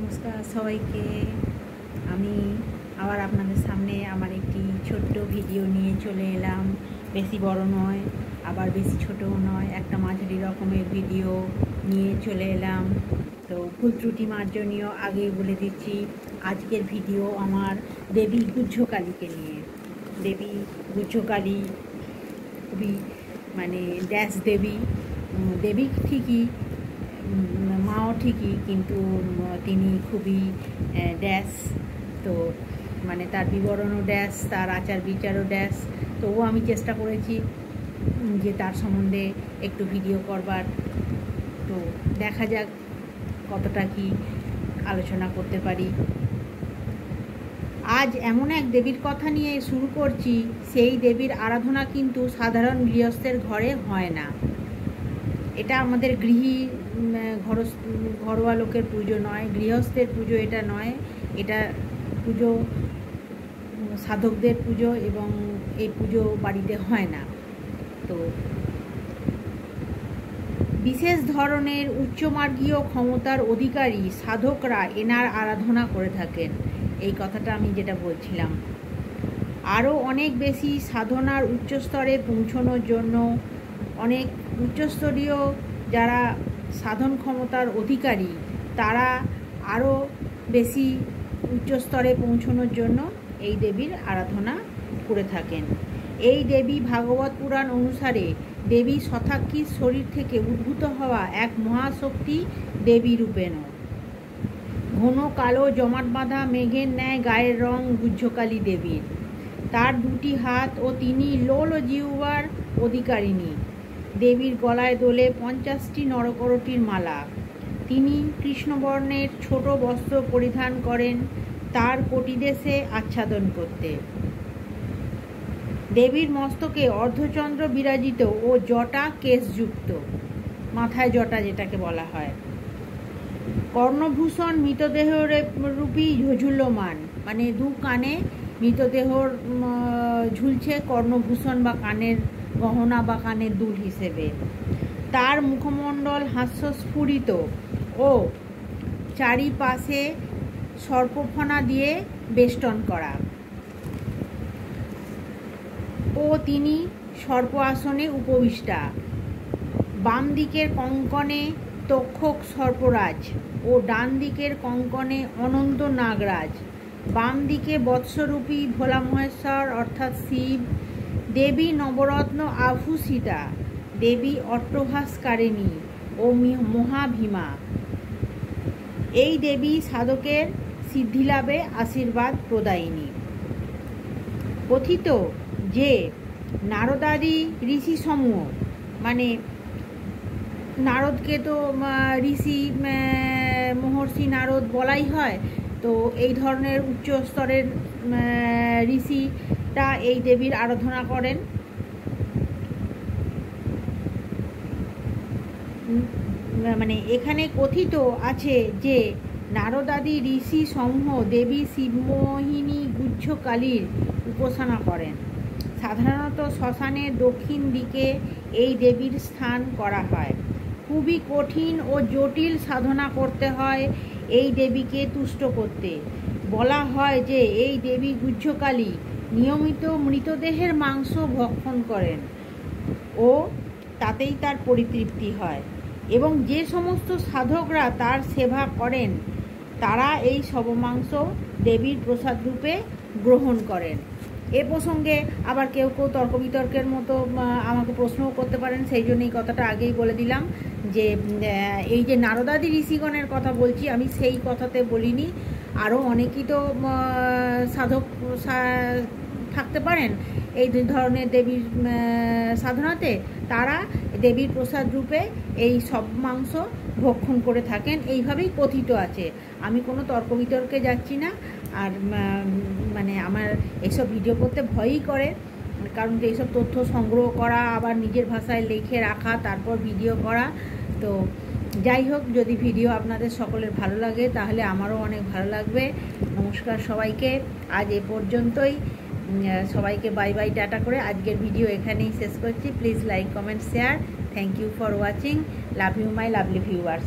নমস্কার সবাইকে। আমি আবার আপনাদের সামনে আমার একটি ছোট্ট ভিডিও নিয়ে চলে এলাম। বেশি বড় নয়, আবার বেশি ছোটও নয়, একটা মাঝারি রকমের ভিডিও নিয়ে চলে এলাম। তো ভুল ত্রুটি মার্জনীয় আগে বলে দিচ্ছি, আজকের ভিডিও আমার দেবী গুহ্যকালীকে নিয়ে। দেবী গুহ্যকালী খুবই ড্যাশ দেবী। দেবী ঠিকই, মাও ঠিকই, কিন্তু তিনি খুবই ড্যাশ। তো তার বিবরণও ড্যাশ, তার আচার বিচারও ড্যাশ। তবুও আমি চেষ্টা করেছি যে তার সম্বন্ধে একটু ভিডিও করবার। তো দেখা যাক কতটা কি আলোচনা করতে পারি। আজ এমন এক দেবীর কথা নিয়ে শুরু করছি, সেই দেবীর আরাধনা কিন্তু সাধারণ গৃহস্থের ঘরে হয় না। এটা আমাদের ঘরোয়া লোকের পুজো নয়, গৃহস্থের পুজো এটা নয়। এটা পুজো সাধকদের পুজো, এবং এই পুজো বাড়িতে হয় না। তো বিশেষ ধরনের উচ্চমার্গীয় ক্ষমতার অধিকারী সাধকরা এনার আরাধনা করে থাকেন। এই কথাটা আমি যেটা বলছিলাম, আরও অনেক বেশি সাধনার উচ্চস্তরে পৌঁছানোর জন্য অনেক উচ্চস্তরীয় যারা সাধন ক্ষমতার অধিকারী, তারা আরও বেশি উচ্চস্তরে পৌঁছানোর জন্য এই দেবীর আরাধনা করে থাকেন। এই দেবী ভাগবত পুরাণ অনুসারে দেবী শতাক্ষীর শরীর থেকে উদ্ভূত হওয়া এক মহাশক্তি দেবী রূপেণ। ঘন কালো জমাট বাঁধা মেঘের ন্যায় গায়ের রং গুহ্যকালী দেবীর। তার দুটি হাত ও তিনি লোল জিহ্বার অধিকারিণী। দেবীর গলায় দোলে 50টি নরকরটির মালা। তিনি কৃষ্ণবর্ণের ছোট বস্ত্র পরিধান করেন তার কটিদেশে আচ্ছাদন করতে। দেবীর মস্তকে অর্ধচন্দ্র বিরাজিত ও জটা কেশযুক্ত, মাথায় জটা যেটাকে বলা হয়। কর্ণভূষণ মৃতদেহ রূপী ঝুলমান, দু কানে মৃতদেহর ঝুলছে কর্ণভূষণ বা কানের গহনা বা কানের দুল হিসেবে। তার মুখমণ্ডল হাস্যস্ফুরিত ও চারিপাশে সর্পফণা দিয়ে বেষ্টন করা, ও তিনি সর্প আসনে উপবিষ্টা। বাম দিকের কঙ্কণে তক্ষক সর্পরাজ ও ডান দিকের কঙ্কণে অনন্ত নাগরাজ। বাম দিকে বৎসরূপী ভোলা মহেশ্বর অর্থাৎ শিব। দেবী নবরত্ন আভূষিতা, দেবী অট্টহাসকারিণী ও মহাভীমা। এই দেবী সাধকের সিদ্ধিলাভে আশীর্বাদ প্রদায়িনী। কথিত যে নারদাদি ঋষি সমূহ, নারদকে তো ঋষি মহর্ষি নারদ বলাই হয়। তো এই ধরনের উচ্চ স্তরের ঋষিরা এই দেবীর আরাধনা করেন। এখানে কথিত আছে যে নারদাদি ঋষি সমূহ দেবী শিবমোহিনী গুহ্যকালীর উপাসনা করেন। সাধারণত শ্মশানের দক্ষিণ দিকে এই দেবীর স্থান করা হয়। খুবই কঠিন ও জটিল সাধনা করতে হয় এই দেবীকে তুষ্ট করতে। বলা হয় যে এই দেবী গুহ্যকালী নিয়মিত মৃতদেহের মাংস ভক্ষণ করেন ও তাতেই তার পরিতৃপ্তি হয়, এবং যে সমস্ত সাধকরা তার সেবা করেন তারা এই শবমাংস দেবীর প্রসাদ রূপে গ্রহণ করেন। এ প্রসঙ্গে আবার কেউ তর্ক বিতর্কের মতো আমাকে প্রশ্নও করতে পারেন, সেই জন্য এই কথাটা আগেই বলে দিলাম যে এই যে নারদাদি ঋষিগণের কথা বলছি, আমি সেই কথাতে বলিনি। আরও অনেকেই তো সাধক থাকতে পারেন এই ধরনের দেবীর সাধনাতে, তারা দেবীর প্রসাদ রূপে এই সব মাংস ভক্ষণ করে থাকেন, এইভাবেই কথিত আছে। আমি কোনো তর্ক বিতর্কে যাচ্ছি না। আর আমার এইসব ভিডিও করতে ভয়ই করে, কারণ এইসব তথ্য সংগ্রহ করা, আবার নিজের ভাষায় লিখে রাখা, তারপর ভিডিও করা। তো যাই হোক, যদি ভিডিও আপনাদের সকলের ভালো লাগে তাহলে আমারও অনেক ভালো লাগবে। নমস্কার সবাইকে, আজ এ পর্যন্তই। সবাইকে বাই বাই, টাটা করে আজকের ভিডিও এখানেই শেষ করছি। Please like, comment, share. Thank you for watching. Love you my lovely viewers.